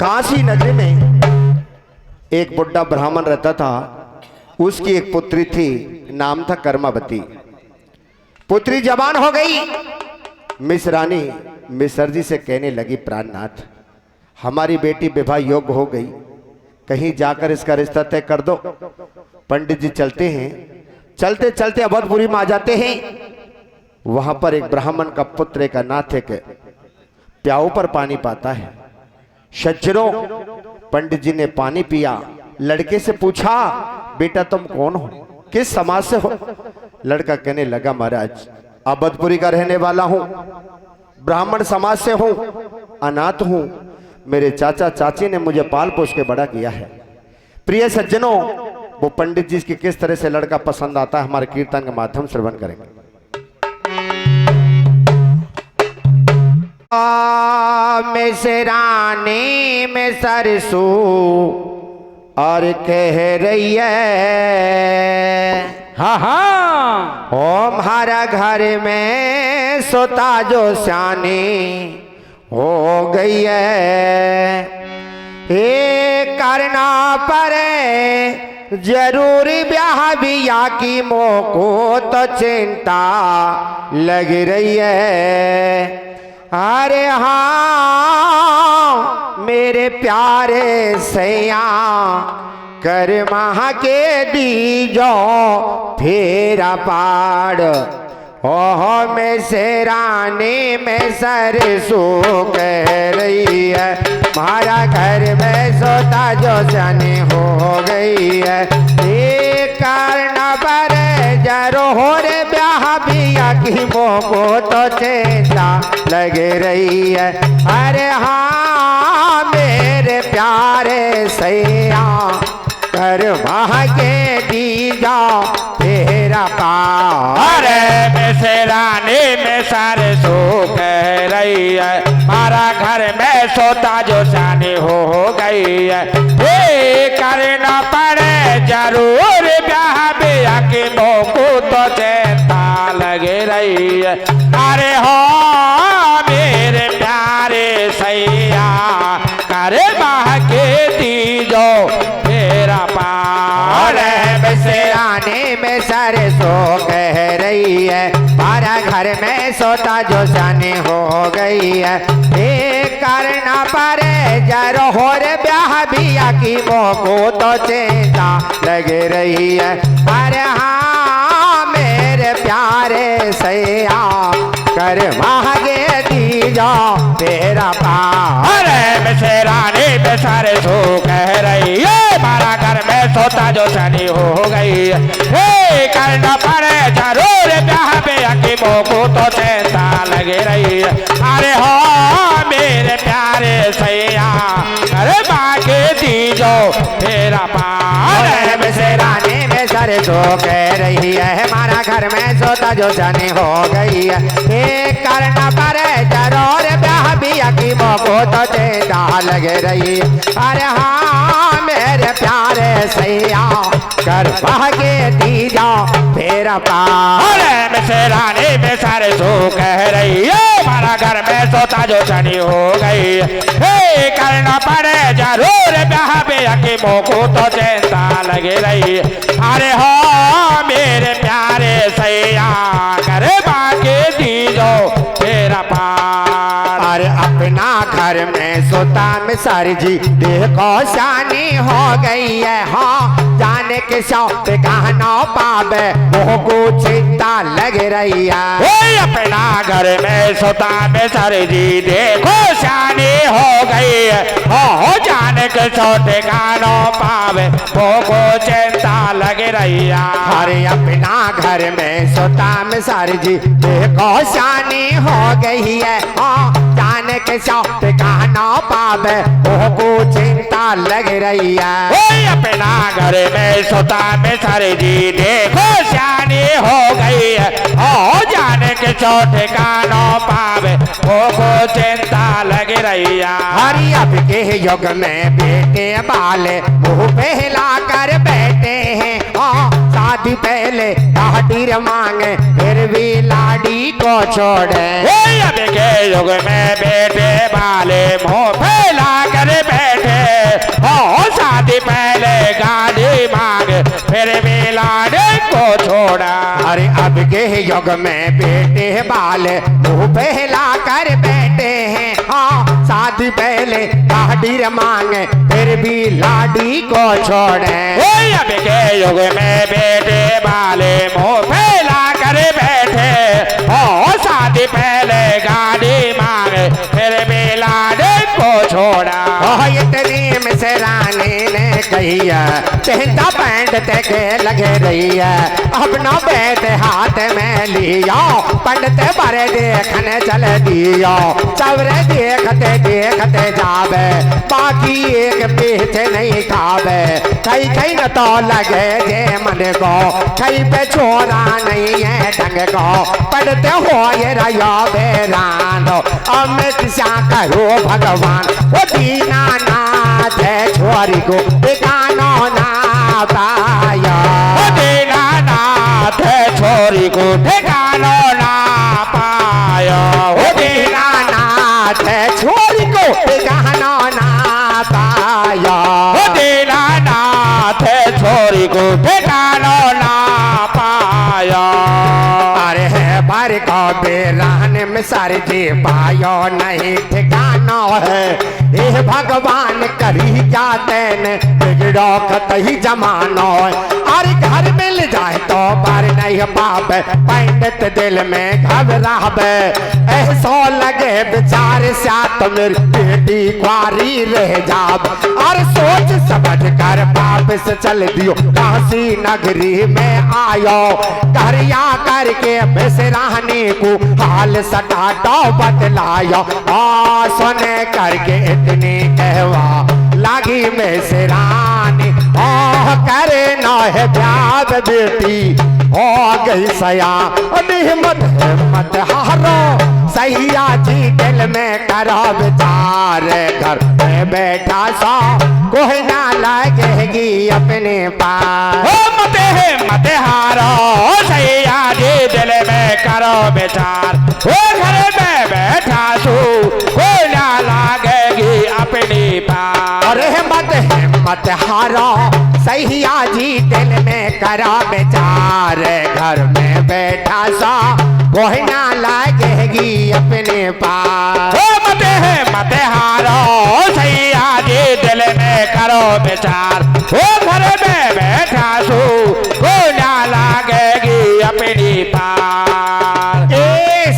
काशी नगरी में एक बुढ़ा ब्राह्मण रहता था। उसकी एक पुत्री थी, नाम था कर्मावती। पुत्री जवान हो गई। मिश्रानी मिश्र जी से कहने लगी, प्राणनाथ हमारी बेटी विवाह योग्य हो गई, कहीं जाकर इसका रिश्ता तय कर दो। पंडित जी चलते हैं। चलते चलते अवधपुरी में आ जाते हैं। वहां पर एक ब्राह्मण का पुत्र एक अनाथ एक प्याऊ पर पानी पाता है। सज्जनों, पंडित जी ने पानी पिया। लड़के से पूछा, बेटा तुम कौन हो, किस समाज से हो? लड़का कहने लगा, महाराज अवधपुरी का रहने वाला हूं, ब्राह्मण समाज से हूं, अनाथ हूं। मेरे चाचा चाची ने मुझे पाल पोस के बड़ा किया है। प्रिय सज्जनों, वो पंडित जी की किस तरह से लड़का पसंद आता है हमारे कीर्तन के माध्यम से श्रवण करेंगे। मिश्रानी में सरसों और कह रही है, हाँ हाँ, ओ हमारा घर में सोता जो सियानी हो गई है। हे करना पड़े जरूरी ब्याह बिया की मोको तो चिंता लग रही है। अरे हाँ मेरे प्यारे सैया कर महा के दीजो फेरा पाड़। ओह में शेरानी में सरसों कह रही है, हमारा घर में सोता जो जानी हो गई है। ये कारण पर जरूर ब्याह बिया की मोको तो चिंता लग रही है। अरे हाँ मेरे प्यारे सैया कर वहाँ के दीजा तेरा पार। मिश्रानी में सरसों कह रही है, हमारा घर में सोता जो शानी हो गई है। ये करना पड़े जरूर ब्याह बिया की मोको तो चिंता लगे रही है। अरे हो मेरे प्यारे सैया कर माह के दीजो तेरा पार। मिश्रानी में सरसों कह रही है, हमारा घर में सोता जो जानी हो गई है। ये करना पड़े जरूर ब्याह बिया की मोको तो चिंता लग रही है। अरे हाँ मेरे प्यारे सैया कर मांगे दीजो तेरा पार। मिश्रानी में सरसों कह रही है, हमारा घर में सोता जो शनि हो गई है। करना पड़े जरूर ब्याह बिया की मोको तो चिंता लगे रही है। अरे हो मेरे प्यारे सैया अरे बाके दीजो तेरा पार। मिश्रानी में सरसों कह रही है, हमारा घर में सोता जो जानी हो गई है। ये करना पड़े जरूर ब्याह बिया की मोको तो चिंता लग रही है। अरे हाँ मेरे प्यारे सैया कर भागे दीजा तेरा पार। मिश्रानी में सरसों कह रही है, हमारा घर में सोता जो शनि हो गई है। करना पड़े जरूर ब्याह बिया की मोको तो चिंता लगे रही। अरे हो मेरे प्यारे सैया कर बाके दीजो तेरा पार। अरे अपना घर में सोता में सर जी देखो शानी हो गई है। हाँ जाने के शौक गहना पावे मोको चिंता लग रही है। अपना घर में सोता में सर जी देखो शानी हो गई है। हो जाने के छोटे गानो पावे मोको चिंता लग रही है। अरे अपना घर में सोता में सर जी देखो शानी हो गई है। हाँ जाने के शौक गहना पावे मोको चिंता लग रही है। अपना घर में सोता में सर जी देखो शानी हो गई है। हो जाने के छोटे कानों पावे मोको चिंता लग रही है। हरी अब के युग में बेटे वाले मुंह पहला कर बैठे हैं। शादी पहले दाढ़ी मांगे फिर भी लाड़ी को छोड़े। अब के युग में बेटे वाले मुंह फैला कर बैठे फिर भी लाने को छोड़ा। अरे अब के युग में बेटे बाल मुंह फैला कर बैठे हैं। हाँ शादी पहले गाड़ी मांगे फिर भी लाडी को छोड़े। अब के युग में बेटे वाले मुंह फैला कर बैठे हो, शादी पहले गाड़ी मांगे फिर भी लाने को छोड़ा। इतनी मिसरानी ने कही है चिंता पैंट ते लगे रही है। अपना बैठ हाथ में लिया पंडित बारे देखने चल दिया। चवरे देखते देखते जावे बाकी एक पीछे नहीं खावे। कहीं कहीं न तो लगे जे मन को कहीं पे छोरा नहीं है ढंग को। पढ़ते हो ये रया बेरान अब मैं किसा करो भगवान। वो दीनानाथ है छोरी को ठिकाना ना पाया। वो दीनानाथ है छोरी को ठिकाना ना पाया। वो दीनानाथ है छोरी को ठिकाना ना पाया। वो दीनानाथ है छोरी को ठिकाना ना पाया। अरे है बार का बेरान में सारे जी पायो नहीं ठिकाना है। ये भगवान करी जाते ने बिगड़ो कतई जमानो है। अरे घर मिल जाए तो बार नहीं बाप पंडित दिल में घबरावे। ऐसो लगे बेचारे साथ मेरी बेटी क्वारी रह जाब। और सोच समझ कर वापस चल दियो काशी नगरी में आयो। घरिया करके बेसरानी को हाल सटाटो बतलायो। सुने करके इतनी कहवा लागी बेसरानी करे न है प्यार बेटी हो गई सया। हिम्मत हिम्मत हारो सैया जी दिल में करो विचार। घर में बैठा सो कोई ना लगेगी अपने पास। मत हारो सैया जी दिल में करो विचार। वो घर में बैठा सो कोई ना लगेगी अपनी पार। अरे हिम्मत हारो सैया जी दिल में करो विचार। घर में बैठा सा कोई ना लगेगी अपने पास। मत हारो सैया जी दिल में करो विचार। वो घर में बैठा सो कोई ना लगेगी अपनी पार।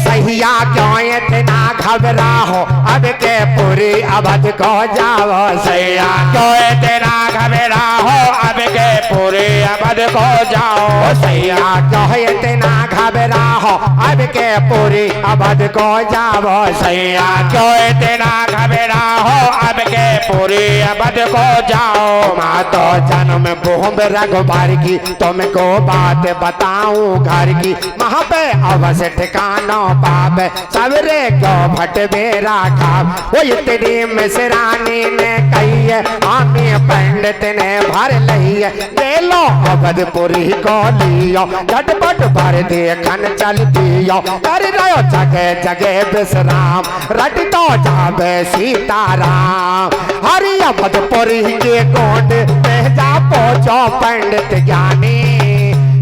सैया क्यों इतना घबरा हो अब के पूरी अवध को जाओ। सैया क्यों इतना घबरा हो अब के पूरी अवध को जाओ। सैया क्यों इतना घबरा हो अब के पूरी अवध को जाओ। सैया क्यों इतना घबरा हो अब के पूरी अवध को जाओ। माँ तो जन्म भूम रघुबर की तुमको बात बताऊं घर की। वहाँ पे अवश्य ठिकाना पाप सवरे क्यों भट बेरा खाब। वो इतनी मिसरानी ने कही है आमी पंडित ने भर लही है। ले लो अवधपुरी को लियो झटपट भर देखन चल दियो। कर रहो जगह जगह विश्राम रट तो जावे सीताराम। हरि अवधपुरी के गोंड में जा पहुंचो पंडित ज्ञानी।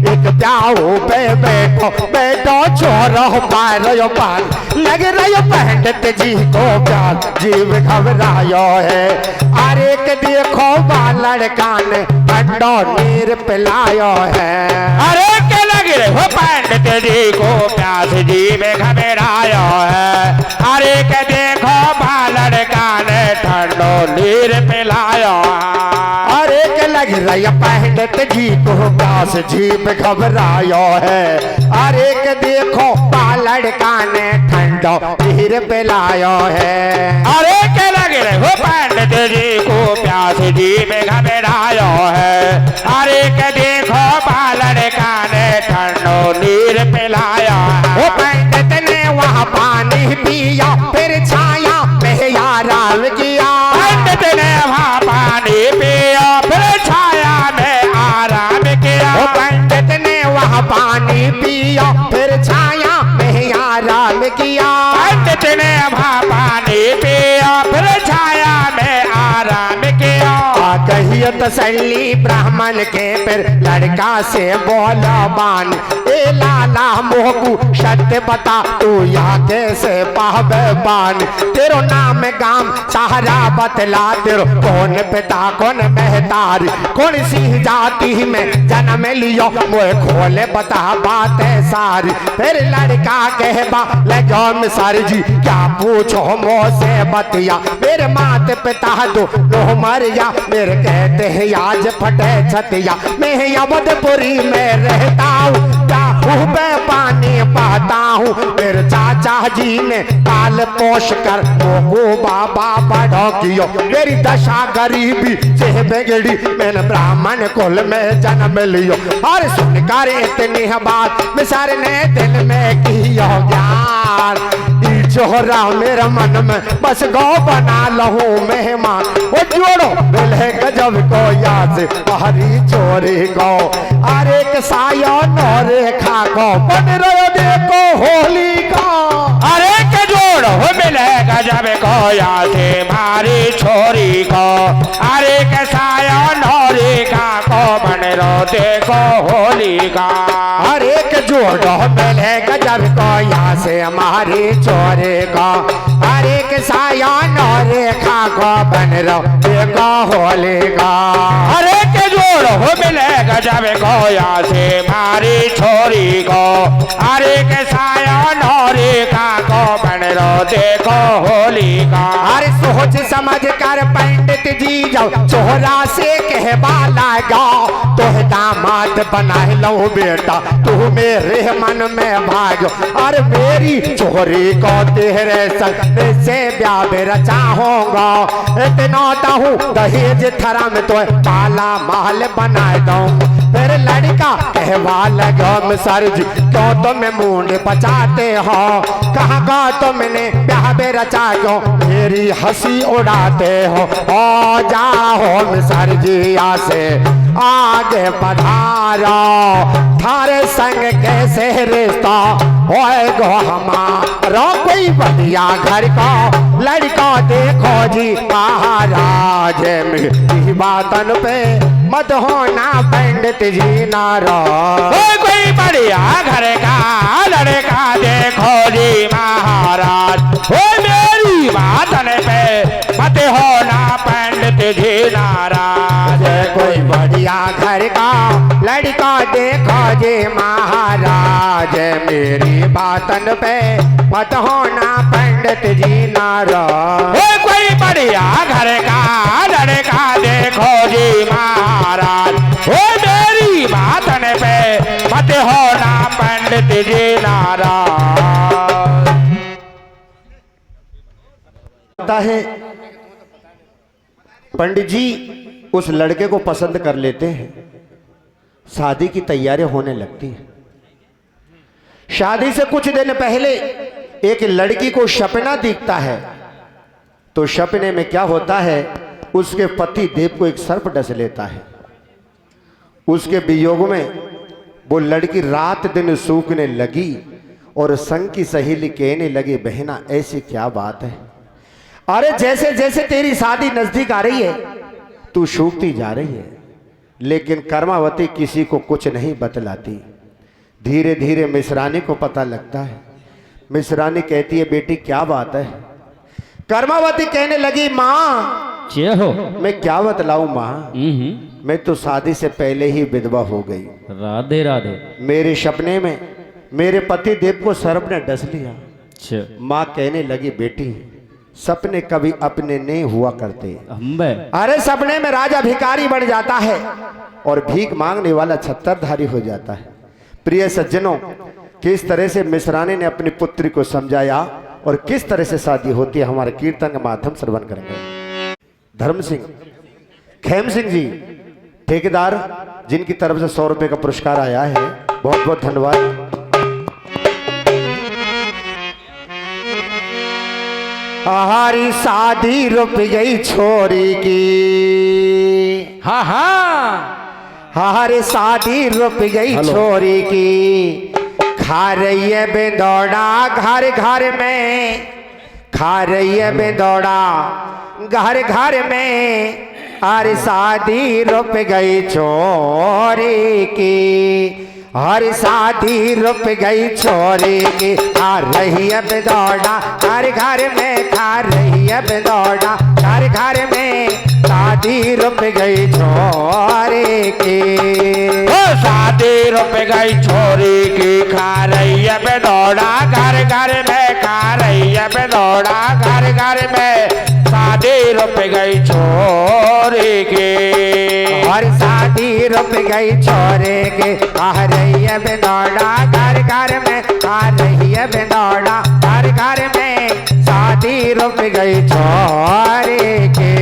एक प्याऊ पे बैठो बैठो छोरो पारो पार लग रही पंडित जी को प्यार जीव घबरायो है। अरे के देखो बा लड़का ने बंडो नीर पिलायो है। अरे के लग रहे हो पंडित जी को प्यास जीव घबरायो है। अरे के देखो बा लड़का ने ठंडो नीर पिलायो। अरे के लग रही पंडित जी को प्यास जीव घबरायो है। अरे के देखो बा लड़का ने ठंडो नीर पिलायो है। अरे के लग रहे हो पंडित जी को प्यास जीव घबरायो है। अरे के देखो बा लड़का ने ठंडो नीर पिलाया। वो पंडित ने वहाँ पानी पिया फिर छाया में आराम किया। पंडित ने वहाँ पानी पिया फिर छाया में आराम किया। वो पंडित ने वहाँ पानी पिया फिर छाया में आराम किया। पंडित ने वहाँ पानी पिया फिर छाया में आराम किया। गई तसल्ली ब्राह्मण के फिर लड़का से बोला बान, ए लाला मोहकू सत्य बता तू यहाँ कैसे पावे पान। तेरो नाम गाम सहारा बतला, तेरो कौन पिता कौन महतारी, कौन सी जाति में जन्म लियो, मोए खोले बता बात है सारी। फिर लड़का कहबा लगो मिसार जी क्या पूछो मोसे बतिया, मेरे माते पिता दो नो मरिया, मेरे कहते हैं आज फटे छतिया, मैं अवधपुरी में रहता हूँ, पानी पाता हूँ। मेरे चाचा जी ने पाल पोष कर मोको बाबा बढ़ो कियो, मेरी दशा गरीबी से बिगड़ी, मैंने ब्राह्मण कुल में जन्म लियो। और सुनकर इतनी बात मिसार ने दिल में कियो ज्ञान, जोहरा मेरे मन में बस गौ बना लहू मेहमान, वो जोड़ो मिले गजब को याद से बाहरी चोरी गो, अरे के साया नौरे खा को बन रहे देखो होली का, अरे के जोड़ हो मिले गजब को याद से मारी छोरी को, अरे के साया नौरे खा को बन रो देखो होली का, अरे के जोड़ो मिले गजब को यहाँ से हमारी चोरी को, अरे के साया नौरे खा को बन रो देखो होली का, अरे के जोड़ हो मिले गजब को यहाँ से मारी छोरी को, अरे के साया नौरे खा को बन रो देखो होली का। अरे सोच समझ कर पंडित जी जाओ चोहरा से कहबा लगा, तो दामाद बना लो बेटा तू मेरे मन में भागो, और मेरी चोरी को तेरे संग से ब्याह रचाऊंगा, इतना दहूं दहेज थरा में तो पाला महल बना दूं। फिर लड़का कहवा लगा मिसर जी क्यों तुम मुंड बचाते हो, कहाँ का तुमने ब्याह रचा क्यों मेरी हंसी उड़ाते हो, ओ जाओ मिसर जी यहाँ से आगे पधारो, थारे संग कैसे रिश्ता होएगो हमारा, कोई बढ़िया घर का लड़का देखो जी महाराज, मेरी बातन पे मत होना पंडित जी नाराज, कोई बढ़िया घर का लड़का देखो जी महाराज, ओ मेरी बातन पे मत होना पंडित जी नाराज, कोई बढ़िया घर का लड़का देखो जी महाराज, मेरी बातन पे मत होना पंडित जी नाराज, कोई बढ़िया घर का लड़का देखो जी महाराज, ओ मेरी बातन पे मत होना पंडित जी नाराज। पता है पंडित जी उस लड़के को पसंद कर लेते हैं, शादी की तैयारी होने लगती है। शादी से कुछ दिन पहले एक लड़की को सपना दिखता है, तो सपने में क्या होता है उसके पति देव को एक सर्प डस लेता है, उसके वियोग में वो लड़की रात दिन सूखने लगी और संग की सहेली कहने लगी बहना ऐसी क्या बात है, अरे जैसे जैसे तेरी शादी नजदीक आ रही है तू सूखती जा रही है, लेकिन कर्मावती किसी को कुछ नहीं बतलाती। धीरे धीरे मिश्रानी को पता लगता है, मिश्रानी कहती है बेटी क्या बात है, कर्मावती कहने लगी माँ हो मैं क्या बतलाऊं माँ, मैं तो शादी से पहले ही विधवा हो गई, राधे राधे। मेरे सपने में मेरे पति देव को सर्प ने डस लिया। माँ कहने लगी बेटी सपने कभी अपने नहीं हुआ करते, अरे सपने में राजा भिखारी बन जाता है और भीख मांगने वाला छत्तरधारी हो जाता है। प्रिय सज्जनों, किस तरह से मिश्रानी ने अपनी पुत्री को समझाया और किस तरह से शादी होती है हमारे कीर्तन के माध्यम से श्रवण करेंगे। धर्म सिंह खेम सिंह जी ठेकेदार जिनकी तरफ से 100 रुपए का पुरस्कार आया है, बहुत बहुत धन्यवाद। हमारी शादी रुक गई छोरी की, हाँ हाँ हमारी शादी रुक गई छोरी की, खा रही है बेदौड़ा घर घर में, खा रही है बेदौड़ा घर घर में, अरे शादी रुक गई छोरी की, हर शादी रुक गई छोरी की, खा रही अब दौड़ा घर घर में, खा रही अब दौड़ा घर घर में, शादी रुक गई छोरी की। ओ शादी रुक गई छोरी की, खा रही अब दौड़ा घर घर में, खा रही अब दौड़ा घर घर में, शादी रुक गई छोरी की। और शादी रुक गई छोरे के, खा रही अब दौड़ा घर घर में, खा रही अब दौड़ा घर घर में, शादी रुक गई छोरे के।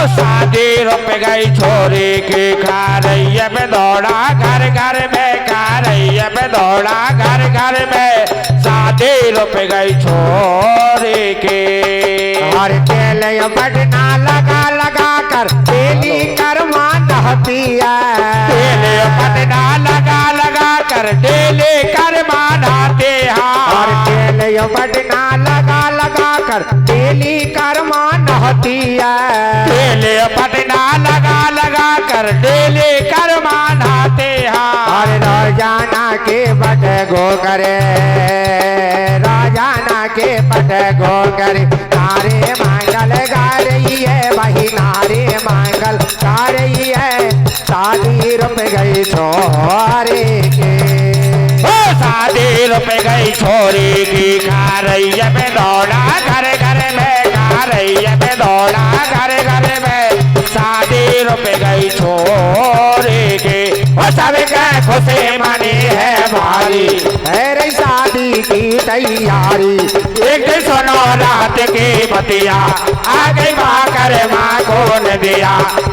शादी रुक गई छोरी की, खा रही अब दौड़ा घर घर में, खा रही अब दौड़ा घर घर में, शादी रुक गई छोरी की। और तेल बटना लगा लगा कर डेली करवा नहतिया, तेल बटना लगा लगा कर डेली करवा नहाते हैं। और तेल बटना लगा लगा कर डेली करवा नहतिया, तेल बटना लगा लगा कर डेली करवा नहाते हैं। और रोजाना के बट गो करे, रोजाना के बट गो करे, नारे मांगल गा रही है वही, नारे मांगल गा रही है, शादी रुक गई छोरे के। शादी रुक गई छोरी की, खा रही अब दौड़ा घर घर में, खा रही अब दौड़ा घर घर में, शादी रुक गई छोरी की। और सबके खुशी मनी है भारी, है शादी की तैयारी, एक दिन सुनो रात की बतिया, आगे माँ करे माँ को न दिया,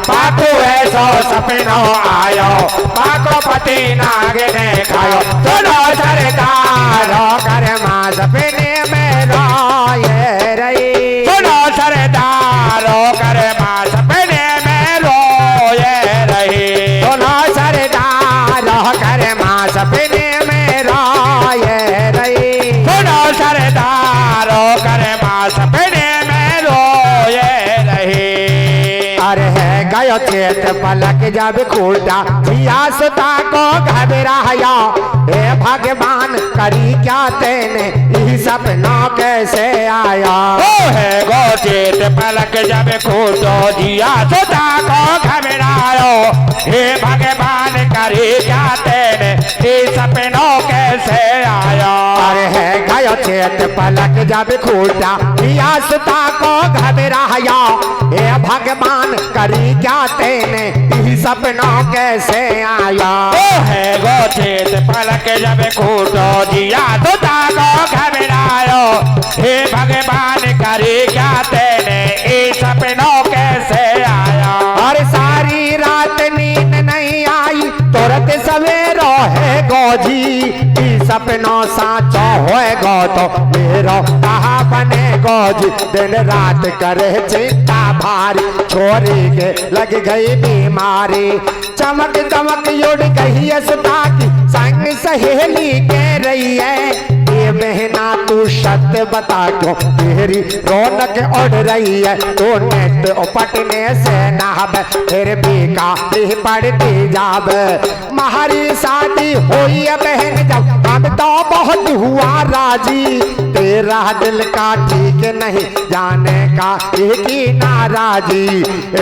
पाकू ऐसो सपनों आयो, पाको पति नाग ने खायो, सुनो सरदारो कर माँ सपने में रोए रही, सुनो सरदारो करे माँ सपने में रोए रही, सुनो सरदारो कर माँ सपने में रोए रही, सुनो सरदारो करे माँ सपने में रोए रही। अरे है गयो चेत पलक जब खूटा, सुता को घबराया, हे भगवान करी क्या तेने, इस सपना कैसे आया। ओ है गोचेत पलक जब खूटो, जिया सुता को घबरायो, हे भगवान करी क्या तेने, इस सपनों कैसे आया। अरे है गयो चेत पलक जब खूटा, सुता को घबराया, हे भगवान करी क्या तेने, इस सपना कैसे आया। ओ है गोचेत पलक जब खूटो, जिया सुता को घबरायो, हे भगवान करी क्या तेने, इस सपनों कैसे आया। और सारी रात नींद नहीं आई, तुरंत सवेरो है गोजी, सपना साचो होएगो तो मेरो कहा बने गोजी, दिन रात करे चिंता भारी, छोरी के लग गई बीमारी, चमक चमक उड़ गई सुता की, संग सहेली कह रही है, ये बहना तू सत्य बता क्यों तेरी रौनक उड़ रही है, तो नेट पटने से नहब फिर भी काफी पड़ती जाब, हमारी शादी हुई है बहन जब हम तो बहुत हुआ राजी, तेरा दिल का ठीक नहीं जाने का एक ही नाराजी,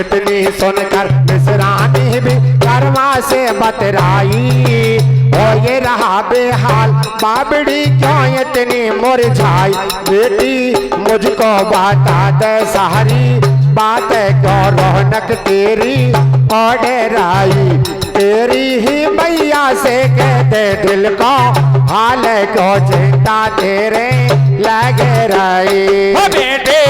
इतनी सुनकर मिसरानी भी कर्मा से बतराई, हो ये रहा बेहाल बाबड़ी क्यों इतनी मुरझाई, बेटी मुझको बता दे सारी बात क्यों रौनक तेरी ओढ़राई, तेरी ही मैया से कह दे दिल को हाल को चिंता तेरे लगे रही। बेटे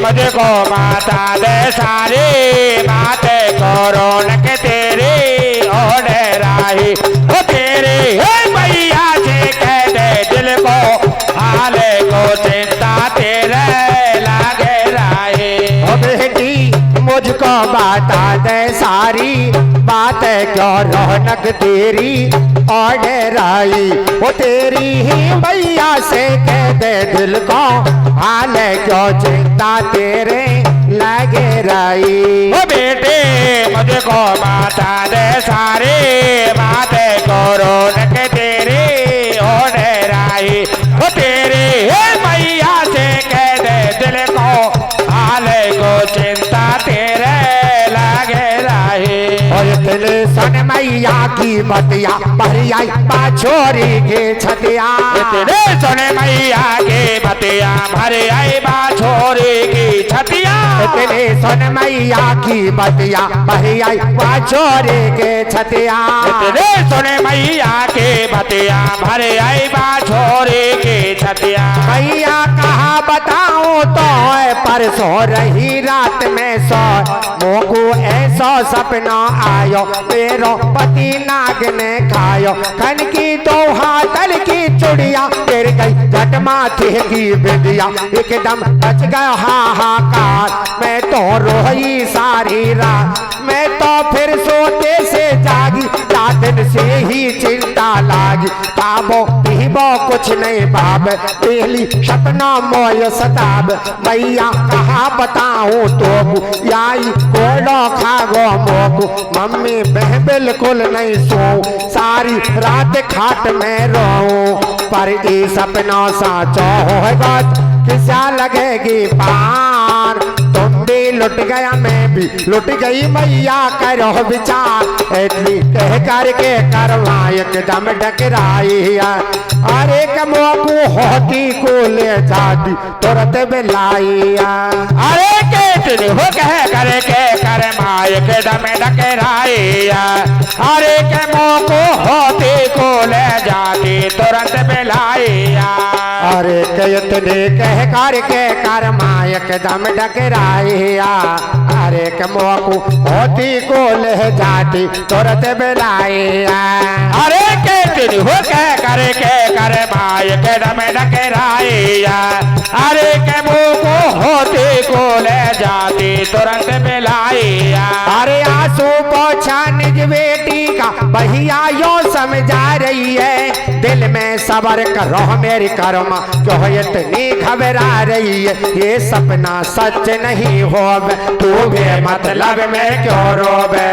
मुझको बता दे सारी बात को रौनक तेरी ओढ़राई, ओ तेरे मैया से कह दे दिल को हाल को चिंता तेरे लगे रही। ओ बेटी मुझको बता दे सारी बात क्यों रौनक तेरी ओढ़राई, वो तेरी ही मैया से कह दे दिल को हाल क्यों चिंता तेरे लगे रही। ओ बेटे मुझको बता दे सारी बातें करो न तेरी होने राही वो तेरी है मैया से कह दे दिल को हाले को चिंता तेरे लगे रही। और इतने सुन मैया की बतिया भरी आई बाछोरी के छतिया। इतने सुन मैया की बतिया भरी आई बाछोरी की छतिया। इतने सुन मैया की बतिया भरी आई बाछोरी के छतिया। इतने सुन मैया की बतिया भरी आई बाछोरी की छतिया। मैया कहा बताऊं तो पर सो रही रात में सो मोको ऐसा सपना आयो मेरो पति नाग ने खायो। खन की दो हाथल की चुड़िया गिर गई झट माथे की बिंदिया। एकदम बच गया हाहाकार मैं तो रोई सारी रात। मैं तो फिर सोते से जागी दिन से ही चिंता लागी। खाबो पीबो कुछ नहीं बाब पहली सपना मोय सताब। मैया कहा बताऊं तो याई कोड़ो खागो मोकू। मम्मी बह बिल्कुल नहीं सो सारी रात खाट में रो। पर ये सपना साचो होगा किसा लगेगी पार। तुम भी लुट गया मैं भी लुट गई मैया करो विचार। इतनी कह करके करवा एकदम डकराई। अरे कमोकू होती को ले जाती तुरंत बिलाई। अरे के हो कह करके करमा एकदम डकराई। अरे कमोकू होती को ले जाती तुरंत बिलाई। अरे इतने कह करके करमा एकदम डकराई। अरे कमोकू होती को ले जाती तुरंत बिलाई। अरे के हो कह करके करमा एकदम डकराई। अरे कमोकू होती को ले जाती तुरंत बिलाई। अरे आंसू पोछा निज बेटी का भैया यो समझा रही है। दिल में सबर करो मेरी कर्मा क्यों इतनी घबरा रही है। ये सपना सच नहीं होवे तू भी मतलब में क्यों रोवे।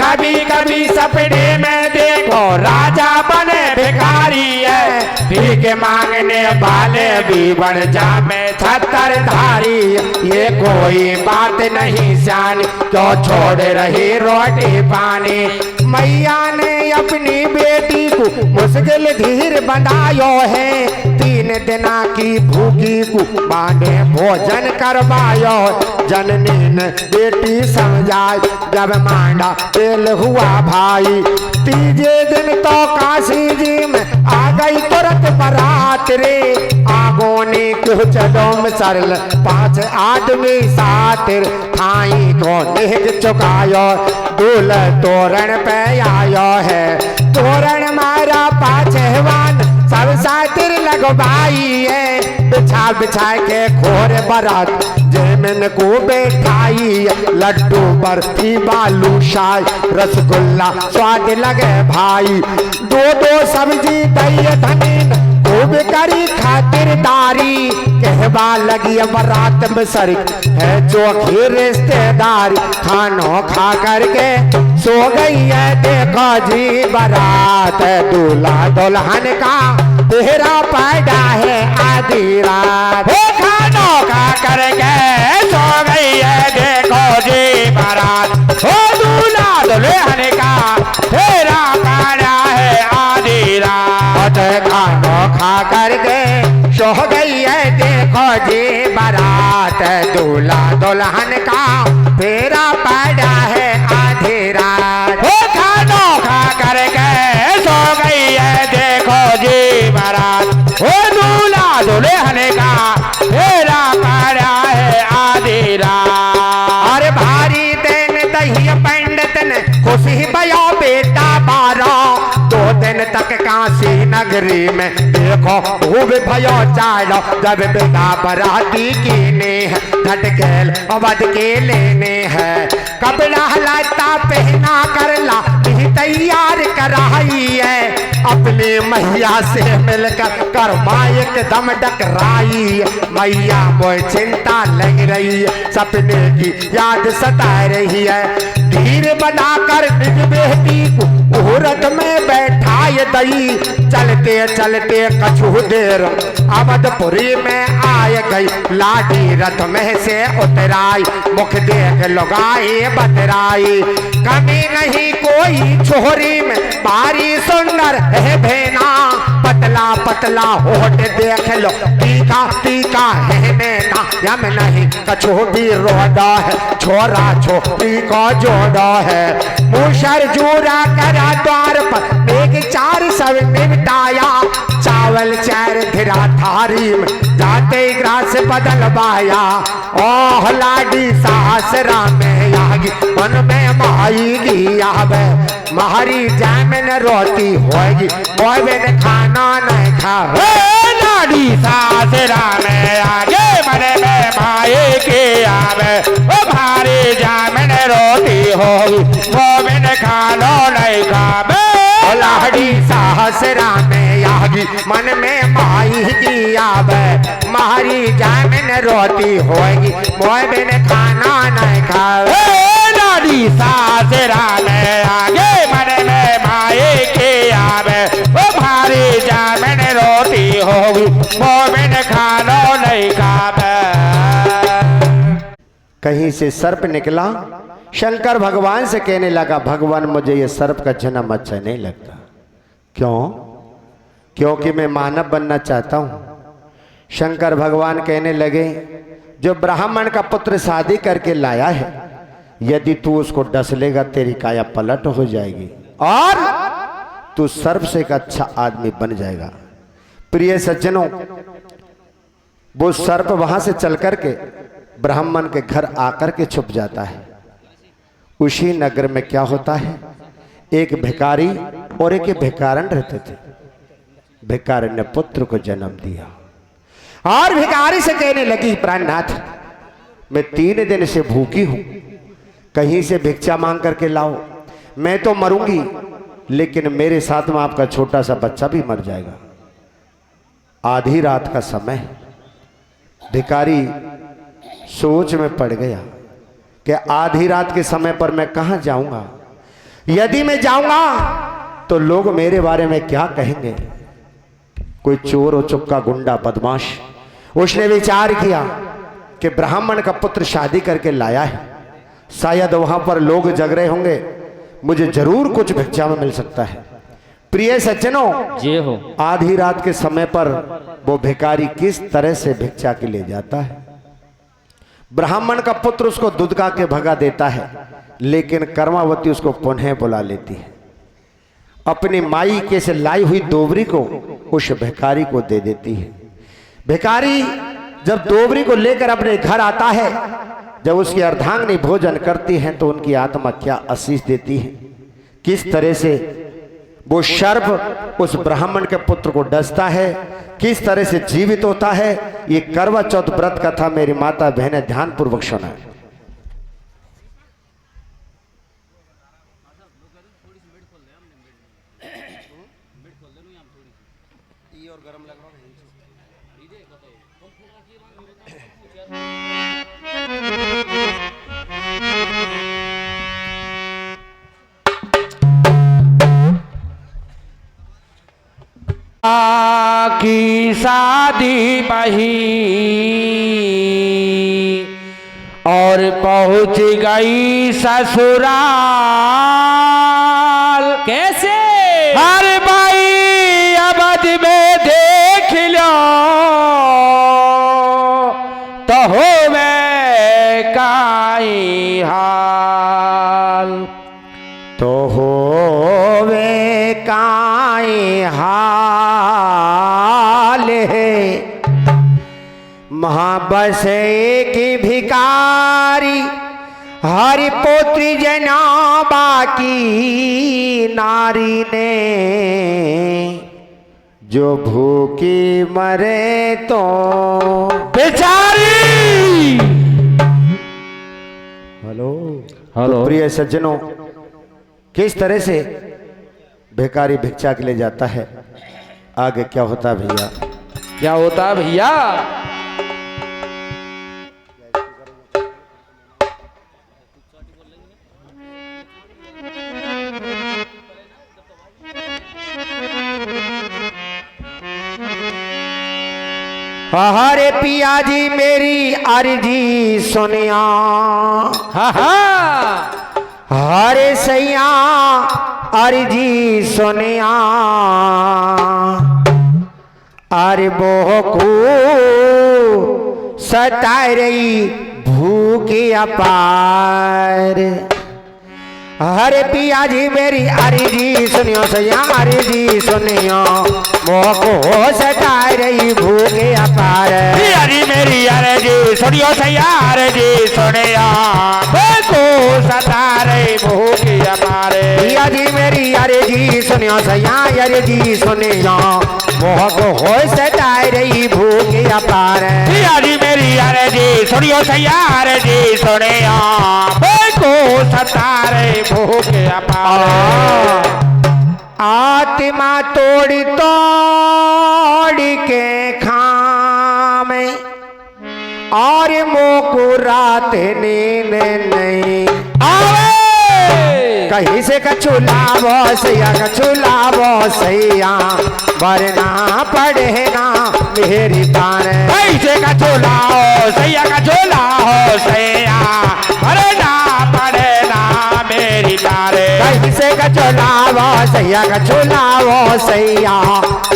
कभी कभी सपने में देखो राजा बने भिखारी है। भीख मांगने वाले भी बन जामे छतर धारी। ये कोई बात नहीं जानी क्यों छोड़ रही रोटी पानी। मैया ने अपनी बेटी को मुश्किल धीर बनायो है। 3 दिना की भूखी को माने भोजन करवायो। जननी ने बेटी समझाई जब मांडा तेल हुआ भाई। तीजे दिन तो काशी जी में आ गई तुरंत बारात रे। आगों ने क्यों चलो में सरल 5 आदमी साथ थाई को नेग चुकायो। दूल तोरण पे आयो है तोरण मारा पाछवान सब सातिर लगवाई है। बिछा बिछा के खोर बारात जेमिन को बैठाई। लड्डू बर्फी बालूशाही रसगुल्ला स्वाद लगे भाई। 2 सब्जी दही धनीन खूब करी खातिरदारी। कहवा लगी बारात में सर है चोखी रिश्तेदारी। खानों खा करके सो गई है देखो जी बारात। दूल्हा दुल्हन का तेरा पैदा है आधी रात। खानों खा करके सो गई है देखो जी बारात। हो दूल्हा दुल्हन का तेरा पैदा है आधी रात। खानों खा करके सो गई है देखो जी बारात। दूल्हा दुल्हन का तेरा पैदा है आधी रात। हो खानों खा करके सो गई है देखो जी बारात। हो दूल्हा दुल्हन का तेरा पैदा है आधी रात। अरे भारी दिन दही पंडित ने खुशी भयो बेटा 12। 2 दिन तक काशी नगरी में देखो खूब भयो चालो। जब बेटा बराती कीने है झटकेल अवध के लेने हैं। कपड़ा लता पहना कर ला तैयार कराई है। अपनी मैया से मिलकर कर्मा एकदम डकराई। मैया मोय चिंता लग रही है सपने की याद सता रही है। धीर बनाकर निज बेटी को मुहूर्त में बैठाए दई। चलते चलते कछु देर अवधपुरी में आए गई। लाडी रथ में से उतराई, मुख देख लुगाई बतराई। कमी नहीं कोई छोरी में, बारी सुंदर है भेना। पतला पतला होठ देख लो, टीका टीका है नैना। यम नहीं कछु भी रोदा है, छोरा छोटी को जोड़ा है। मूसर जूरा करा द्वार पर, मेघ चार सब निपटाया। चावल चार धिरा थारी में, जाते ग्रास बदल बाया। ओह लाडी सासरा में आगी, मन में माई की आवे। महारी जामन रोती होगी, मोय बिन खाना नहीं खावे। लाडी सासरा में आगे मन में माई की आवे। ओ भारी जामन रोती होगी, मोय बिन खाना नहीं खावे। लाडी सासरा में आगी, मन में माई की आवे। मारी जामन रोती होगी, मोय बिन खाना नहीं खावे। लाडी सासरा में आगे मन में माई की आवे। ओ भारी जामन रोटी होगी, मोय बिन खाना नहीं खावे। कहीं से सर्प निकला, शंकर भगवान से कहने लगा, भगवान मुझे ये सर्प का जन्म अच्छा नहीं लगता। क्यों? क्योंकि मैं मानव बनना चाहता हूं। शंकर भगवान कहने लगे, जो ब्राह्मण का पुत्र शादी करके लाया है, यदि तू उसको डस लेगा तेरी काया पलट हो जाएगी और तू सर्प से एक अच्छा आदमी बन जाएगा। प्रिय सज्जनों, वो सर्प वहां से चल करके ब्राह्मण के घर आकर के छुप जाता है। उसी नगर में क्या होता है, एक भिखारी और एक भिखारन रहते थे। भिखारन ने पुत्र को जन्म दिया और भिखारी से कहने लगी, प्राणनाथ मैं 3 दिन से भूखी हूं, कहीं से भिक्षा मांग करके लाओ। मैं तो मरूंगी, लेकिन मेरे साथ में आपका छोटा सा बच्चा भी मर जाएगा। आधी रात का समय है। भिखारी सोच में पड़ गया कि आधी रात के समय पर मैं कहां जाऊंगा। यदि मैं जाऊंगा तो लोग मेरे बारे में क्या कहेंगे। कोई चोर और चुपका गुंडा बदमाश, उसने विचार किया कि ब्राह्मण का पुत्र शादी करके लाया है, शायद वहां पर लोग जग रहे होंगे, मुझे जरूर कुछ भिक्षा में मिल सकता है। प्रिय सज्जनों, जी हो। आधी रात के समय पर वो भिखारी किस तरह से भिक्षा के ले जाता है। ब्राह्मण का पुत्र उसको दुदका के भगा देता है, लेकिन कर्मावती उसको पुनः बुला लेती है। अपनी माई के से लाई हुई दोबरी को उस भिखारी को दे देती है। भिखारी जब दोबरी को लेकर अपने घर आता है, जब उसकी अर्धांगिनी भोजन करती हैं तो उनकी आत्मा क्या आशीष देती है। किस तरह से वो सर्प उस ब्राह्मण के पुत्र को डसता है, किस तरह से जीवित होता है, ये करवा चौथ व्रत कथा मेरी माता बहनें ध्यान पूर्वक सुना। की शादी बही और पहुंच गई ससुराल। कैसे? हर भाई अवध में देख लो तो होवे काई हाल, तो होवे काई हाल है। महाबसे की भिकारी हरि पुत्री जनाबा की नारी ने, जो भूखी मरे तो बेचारी। Hello hello. प्रिय सज्जनों, किस तरह से भिखारी भिक्षा के लिए जाता है, आगे क्या होता भैया? क्या होता भैया? हरे पिया जी मेरी अर्जी सुनिया, हाँ हाँ हरे सैया अर्जी सुनिया, अरे बहु सताए रही भूख अपार। हरे पिया जी मेरी अर्जी सुनियो सैया अर्जी सुनियो, मोको सताए रही भूख अपार। पिया जी मेरी अर्जी सुनियो सैया अर्जी सुनिया, मोको सता रही भूख अपार। पिया जी मेरी अर्जी सुनियो सैया अर्जी सुनियो, मोको सताए रही भूख अपार। पिया जी मेरी अर्जी सुनियो सैया अर्जी सुनिया, मोको सता रही भूख अपार। आत्मा तोड़ी तोड़ी के खामे, और मोको रात नींद नहीं आवे। कहीं से कछु लावो सैया कछु लावो सैया, वरना पड़ेगा मेरी तार। कैसे का झोला हो सैया का झोला हो सैया, अरे ना पड़े ना मेरी तारे। कहीं से कछु लावो सैया कछु लावो सैया,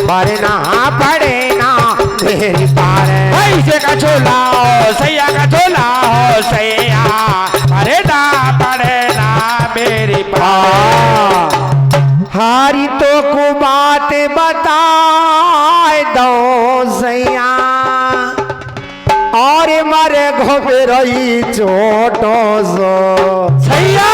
वरना पड़ेगा मेरी तार। कैसे का झोला हो सैया का झोला हो सैया, अरे ना पड़े ना मेरी पार। हारी तो को बात बताए दो सैया, और मरे घोपरई चोटो सो सैया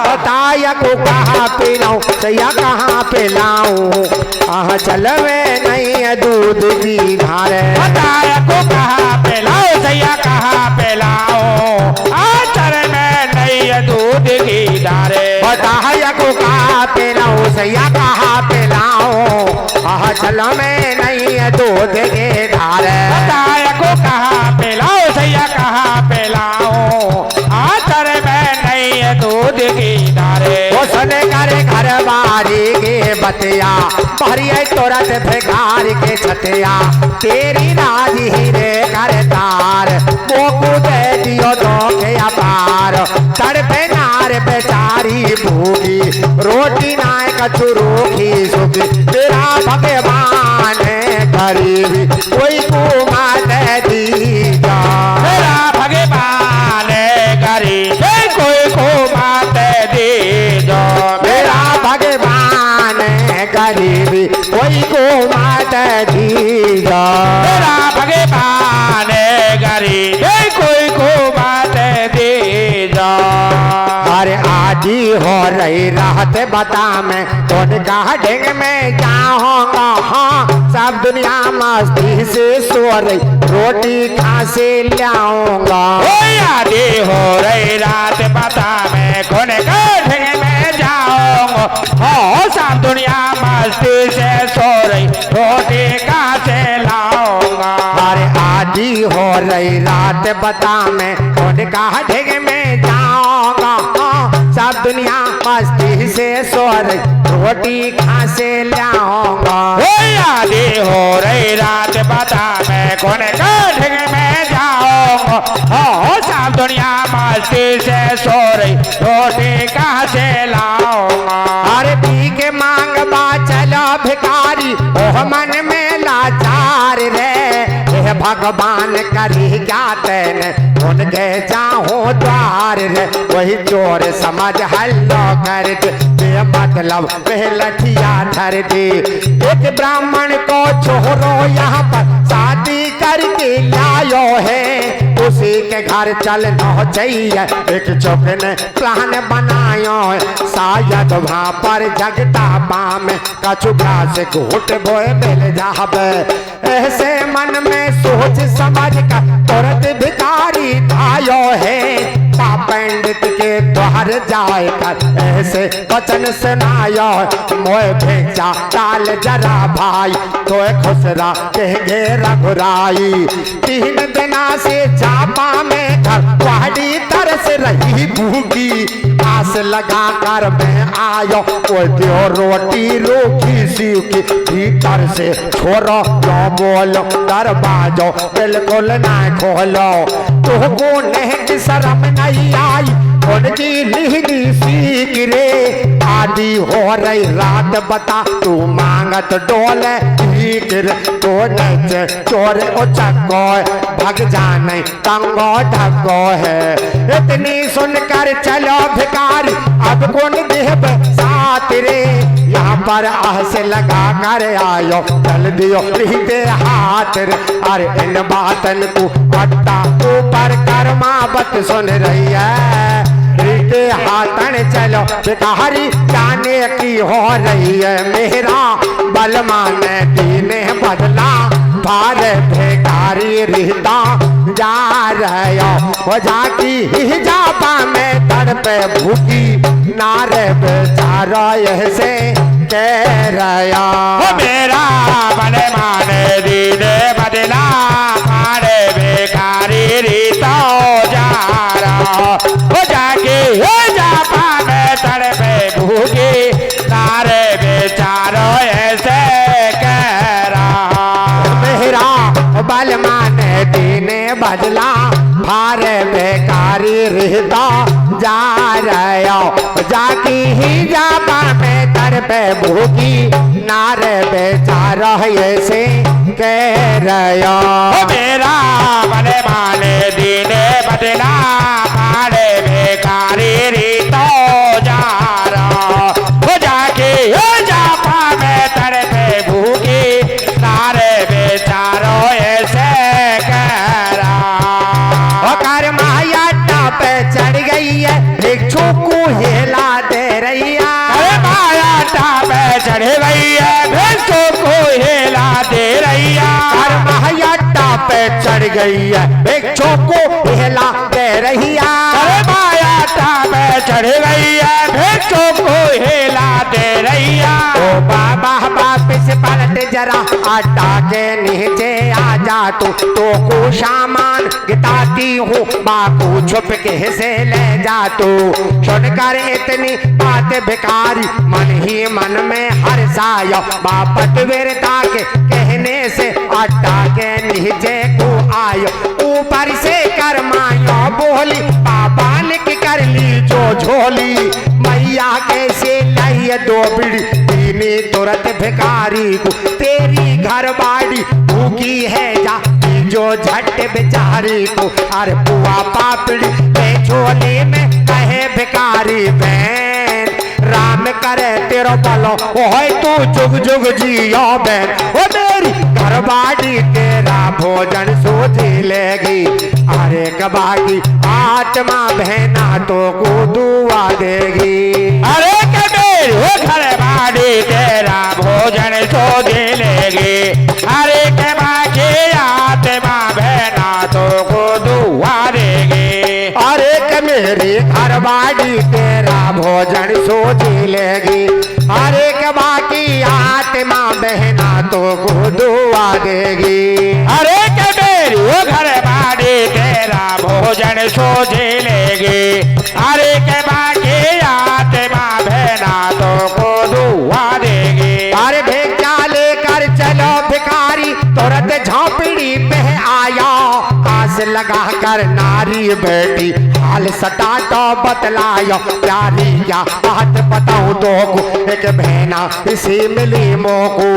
बताया को कहाँ पे लाऊं सैया कहाँ पे लाऊं, आह चल में नहीं है दूध की धार। बताया को कहाँ पे लाओ सैया कहाँ पे लाओ, आचर में नहीं है दूध की धारे। बताया को कहाँ पे लाऊं सैया कहाँ पे लाऊं, आह चल में नहीं है दूध के धार। बताया को कहाँ पे लाओ सैया कहाँ पे लाओ, आचर में नहीं है दूध की धारे। सुने करे घर बारी के बतिया, भरिए तुरंत भिखार के छतिया, तेरी राजी रे कर तार, मोकू दे दियो दो के अपार। तड़पे नार बेचारी भूखी, रोटी नाय कछु रूखी सुखी, तेरा भगवान गरीबी कोई कुमा दे दीजा। मेरा भगवान गरीब कोई को मात दी जो, मेरा भगवान गरीबी कोई को मात दीजा। मेरा भगवान गरीब कोई को मात दी जो। अरे आजी हो रही रात बता मैं कौन कहा ढेंग में जाऊंगा, हाँ सब दुनिया मस्ती से सो रही रोटी खा से लाऊंगा। आदि हो रही रात बता मैं कौन कठिन में जाऊंगा, हो सब दुनिया मस्ती से सो रही रोटी कहाँ से लाऊंगा। अरे आजी हो रही रात बता मैं कौन कहा ढेंग में जाऊंगा, हाँ सब दुनिया मस्ती से सो रही रोटी खा से लाऊंगा। आदि हो रही रात बता मैं कौन कठिन में जाऊंगा, हो सब दुनिया मस्ती से सो रही रोटी कहाँ से लाऊंगा। अरे पी के मांग बा चलो भिखारी, ओह मन में लाचार रे, हे भगवान करी क्या तेने उनके जाऊं द्वार रे। वही चोर समझ हल्लो कर दे, मतलब वह लठिया धर दे। एक ब्राह्मण को छोरो यहाँ पर शादी करके लायो है, उसी के घर चलना चाहिए, एक चौक ने प्लान बनायो है, शायद वहाँ पर जगता बाम कछु घास घूट बोए मिल जावे। ऐसे मन में सोच समझ कर तुरंत भिखारी आयो है, पंडित के द्वार जाए कर ऐसे वचन सुनायो, मोए भेजा डाल जरा भाई, तो खुसरा कहेंगे रघुराई। 3 दिना से चापा में घर पहाड़ी तरस रही भूखी, आस लगा कर मैं आयो, वो दियो रोटी रूखी सी की, भीतर से छोरो जो बोलो, दरवाजो बिल्कुल ना खोलो। तुमको नहीं शर्म नहीं आई, उनकी लिहनी सीख रे, आदि हो रही रात बता, तू मांगत डोले ठीक रे, तो नचे चोर उचको भग जाने तंगो ढको है। इतनी सुनकर चलो भिखारी, अब कौन देव साथ रे, यहाँ पर आहस लगा कर आयो, चल दियो रीते हाथ रे। अरे इन बातन को पट्टा ऊपर कर्मावत सुन रही है, रीते हाथन चलो भिखारी जाने की हो रही है, मेरा बलमा ने दीने बदला, भार भिखारी रहता जा रहे हो, जाकी ही जापा में तड़पे भूखी, नारे बेचारा ऐसे कह रहा। मेरा बलमा ने दीने बदला, भार भिखारी रहता जा रहा, हो जाके हो जापा में तड़पे भूखी, नारे बेचारो ऐसे कह रहा। मेरा बलमा ने दीने बदला, भार बेकारी रहता जा रहा, जाकी ही जापा में तड़पे भूखी, नारे बेचारा ऐसे कह रहा। मेरा बलमा ने दीने बदला, भार भिखारी रहता जा रहा, हो जाके हो जापा में तड़पे भूखी, नारे बेचारो ऐसे कह रहा। कर माया पे चढ़ गई है, एक छोकू हिला दे रही है, अरे माया टापे चढ़ गई है, भेसों को हिला दे रही है। कर माया पे चढ़ गई है, एक छोकू हिला दे रही है, अरे माया टापे चढ़ गई है, भेसों को हिला दे रही है। ओ बाबा वापिस पलट जरा, आटा के नीचे आ जा तू, तो को सामान गिटाती हूँ, माँ को छुप के से ले जा तू। सुनकर इतनी बात भिखारी मन ही मन में हर्षायो, बापत वीरता के कहने से आटा के नीचे को आयो, ऊपर से करमायो बोली, पापा लिख कर ली जो झोली, मैया कैसे लाई दो बिड़ी, दीनी तुरंत भिखारी को, तेरी घर बाड़ी भूखी है जा, जो झट बेचारी को। अरे पुआ पापड़ी ले झोली में कहे भिखारी बहन, राम करे तेरो बलो, ओए तू जुग जुग जियो बहन, ओ मेरी घरवाड़ी तेरा भोजन सोची लेगी, अरे कबागी आत्मा बहना तो को दुआ देगी। अरे कबीर वो घरवाड़ी तेरा भोजन सोच लेगी, अरे कबागी आत्मा बहना तो को दुआ देगी। अरे के मेरी घरवाड़ी तेरा भोजन सोच लेगी, अरे के बाकी आत्मा बहना तो को दुआ देगी। अरे कबीर वो घरवाड़ी तेरा भोजन सोच लेगी, अरे के बाकी आत्मा बहना तो को दुआ देगी। अरे भिक्षा लेकर चलो भिखारी, तुरंत झोपड़ी पे आया, आस लगा कर नारी बेटी, हाल सटा तो बतलायो, प्यारी क्या बात बताऊं तो को, एक बहना इसी मिली मोको,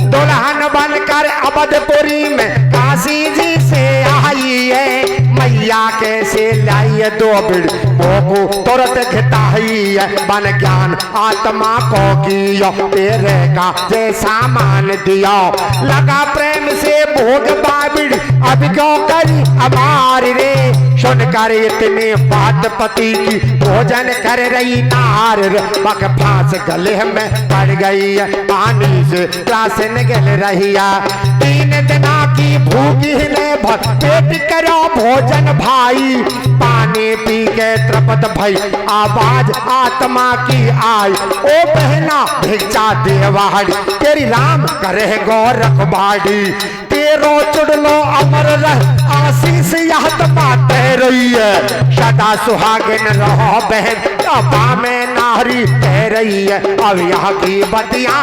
दुल्हन बनकर अवधपुरी में काशी जी से आई है, मैया कैसे लाई दो बिड़ मोको, तुरंत घटाई है, बन ज्ञान आत्मा को कियो, तेरे का जैसा मान दिया, लगा प्रेम से भोग बाबिड़, अब क्यों करी हमारी रे, सुनकर इतनी बात पति की, भोजन कर रही नार रे, पग फांस गले में पड़ गई है, पानी से प्यास निकल रही है, 3 दिना की भूखी ने पेट करो भोजन भाई, पानी पी के तृप्त भई, आवाज आत्मा की आई, ओ बहना भिक्षा देवाड़ी, तेरी राम करे गौरख बाड़ी, तेरो चुड़लो अमर रह आशीष यह तो बात रही है, सदा सुहागिन रहो बहन, अब्बा में नारी कह रही है अब यहाँ की बतियां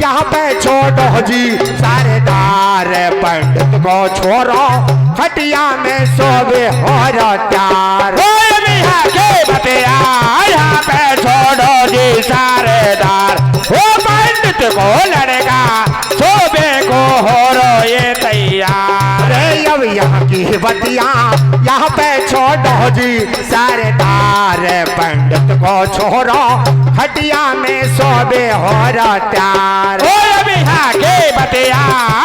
यहाँ पे छोड़ो जी सरदार पंडित को छोड़ो खटिया में सोवे और त्यार यहाँ के बतिया यहाँ पे छोड़ो जी सारेदार वो पंडित को लड़का सोबे को हो रो ये तैयार अब यहाँ की बतिया यहाँ पे छोड़ो जी सरदार पंडित को छोड़ो खटिया में सोबे हो त्यार यहाँ के बतिया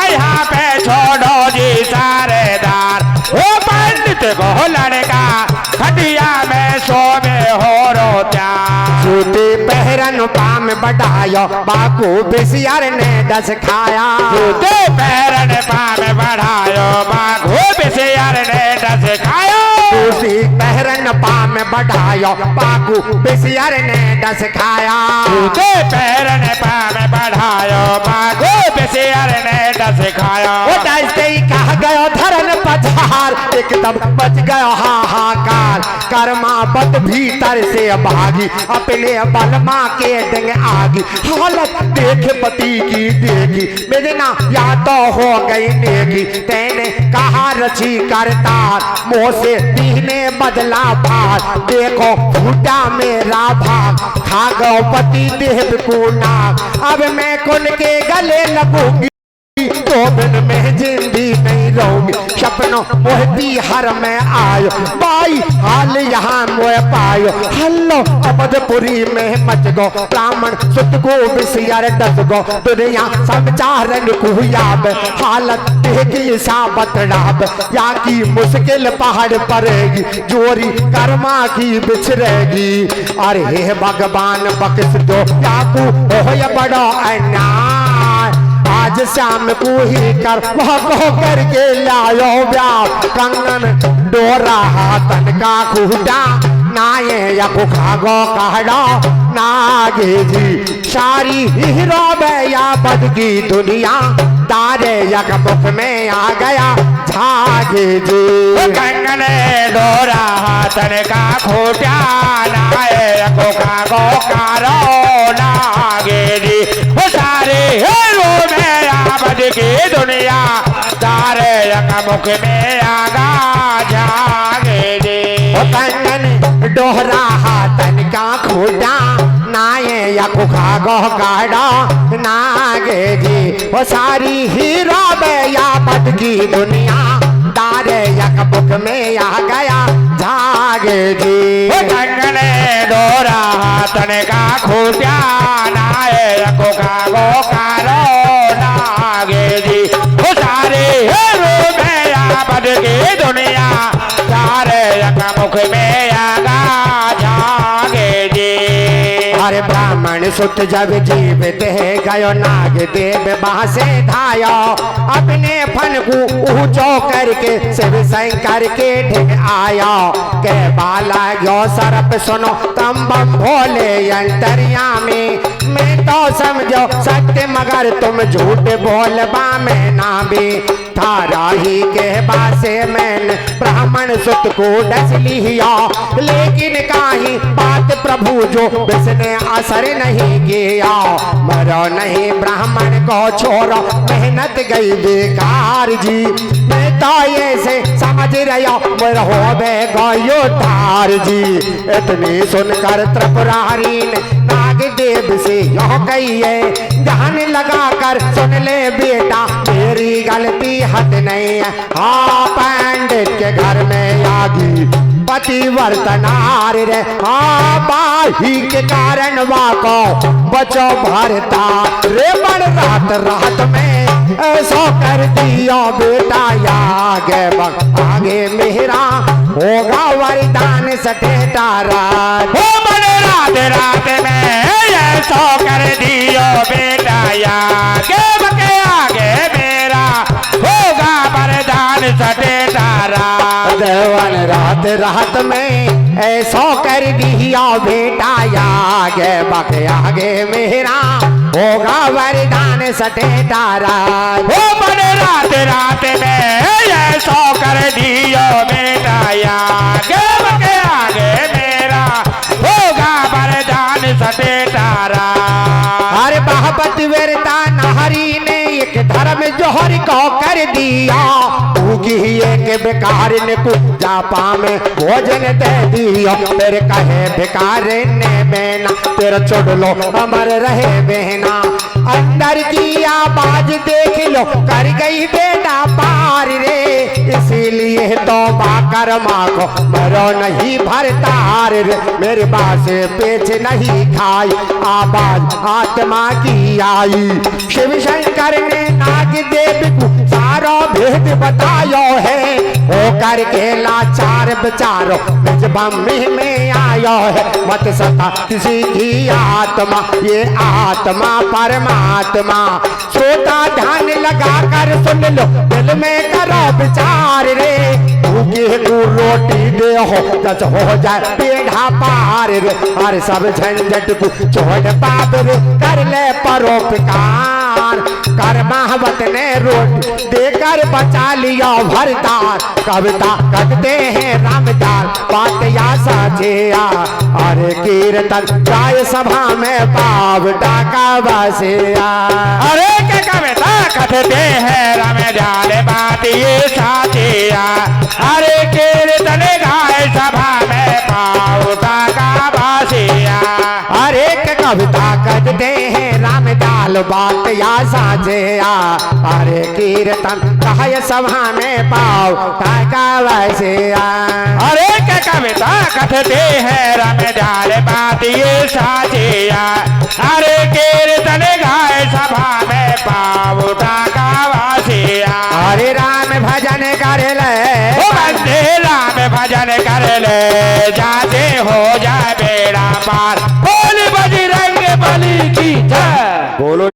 यहाँ पे छोड़ो जी सारेदार वो पंडित को लड़का खटिया में सोबे हो रो त्यार जूते पहरन पाम बढ़ायो बाकू बिसियार ने दस खाया जूते पहरन पाम बढ़ायो बाकू बिसियार ने दस खाया जूते पहरन पाम बढ़ायो बाकू बिसियार ने दस खाया जूते पहरन पाम बढ़ायो बाकू बिसियार ने दस खाया वो दसते ही कहा गयो धरन पछार एकदम बच गयो हाहाकार कर्मा बत भीतर से भागी अपने बलमा के डंग आगी हालत देख पति की देगी बेदना या तो हो गई नेगी तेने कहा रची करतार मोह से दीने बदला भार देखो फूटा मेरा भाग खा गो पति देव को नाग अब मैं कुन के गले लगूंगी तो दिन में जिंदगी नहीं रहूंगी सपनों मोहती हर में आयो बाई हाल यहाँ मोह पायो हल्लो अबदपुरी में मच गो ब्राह्मण सुत को बिसियार दस गो दुनिया समचारन कुयाब हालत देगी साबत राब या की मुश्किल पहाड़ पड़ेगी जोरी कर्मा की बिछरेगी अरे हे भगवान बख्श दो याकू हो बड़ो अन्याय आज शाम को ही कर वह को करके लायो ब्याह कंगन डोरा हाथन का खूटा नाये या खागो कहड़ो नागे जी सारी हीरो या बद की दुनिया तारे यक मुख में आ गया झागे जी कंगन डोरा हाथन का खूटा नाये या खागो कारो नागे जी वो सारे हीरो बद की दुनिया तारे यक मुख में आगा जागे जी कंगन डोहरा हाथन का खूटा नाये या खागो काड़ो नागे जी वो सारी हीरो या बद की दुनिया तारे यक मुख में आ गया झागे जी कंगन डोरा हाथन का खूटा नाये या खागो कारो नागे जी वो सारे हीरो बद की दुनिया तारे यक मुख में आगा जागे जी अरे ब्राह्मण सुत जब जीव दे गयो नाग देव बासे धायो अपने फन को ऊंचो करके शिव शंकर के ढिग आया के बाला गयो सरप सुनो तम बम भोले अंतर्यामी मैं तो समझो सत्य मगर तुम झूठ बोलबा में ना भी थारा ही के बासे मैंने ब्राह्मण सुत को डस लिया लेकिन काही बात प्रभु जो बिसने असर नहीं किया मरो नहीं ब्राह्मण को छोड़ो मेहनत गई बेकार जी मैं तो ये से समझ रहा मरो बे गयो तार जी इतनी सुनकर त्रिपुरारी ने नाग देव से यह कही है ध्यान लगा कर सुन ले बेटा मेरी गलती हद नहीं है हाँ पंडित के घर में आगी पतिवर्तनार रे हाँ बाही के कारण वाको बचो भरता रे बड़ रात रात में ऐसा कर दिया बेटा आगे आगे मेरा होगा वरदान सटेटा रात हो बड़ रात रात में ऐसा कर दियो बेटा आगे मेरा होगा वरदान सटेटा रात देवन रात रात में ऐसा कर दिया बेटा आगे मेरा होगा वरदान सटेटा रात हो बड़ रात रात में ऐसा कर दियो बेटा आगे मेरा होगा पर जान सटे तारा। अरे बहबत वीरता नारी ने एक धर्म जोहर को कर दिया, उगी एक बेकार ने कुजा में भोजन दे दिया। तेरे कहे बेकार ने बेना तेरा छोड़ लो अमर रहे बहना। अंदर की आवाज देख लो कर गई बेटा पार रे, इसीलिए तो बाकर माँ को मरो नहीं भरतार रे। मेरे बात से पेच नहीं खाई आवाज आत्मा की आई। शिव शंकर ने नाग देव को सारा भेद बतायो है, होकर के लाचार बेचारो निज बम्मी में आयो है। मत सता किसी की आत्मा, ये आत्मा परमात्मा। श्रोता ध्यान लगा कर सुन लो दिल में करो विचार रे, भूखे को रोटी दे हो जच हो जाए पेढ़ा पार रे। हर सब झंझट को छोड़ बाप रे कर ले परोपकार। कर महावत ने रोटी देकर बचा लिया भरतार। कविता करते हैं रामदार बात या साझिया। अरे कीर्तन गाय सभा में पाव डाका बसिया। अरे के कविता कथते हैं रामदार बात ये साझिया। अरे कीर्तन गाय सभा में पाव डाका बसिया। अरे के कविता करते हैं रामदाल बात या साझिया। अरे कीर्तन गाय सभा में पाव डाका बसिया। अरे के कविता कथते हैं रामदार बात ये साझिया। अरे कीर्तन गाय सभा में पाव डाका बसिया। अरे राम भजन कर ले, ओ बंदे राम भजन कर ले, जाते हो जाए बेड़ा पार।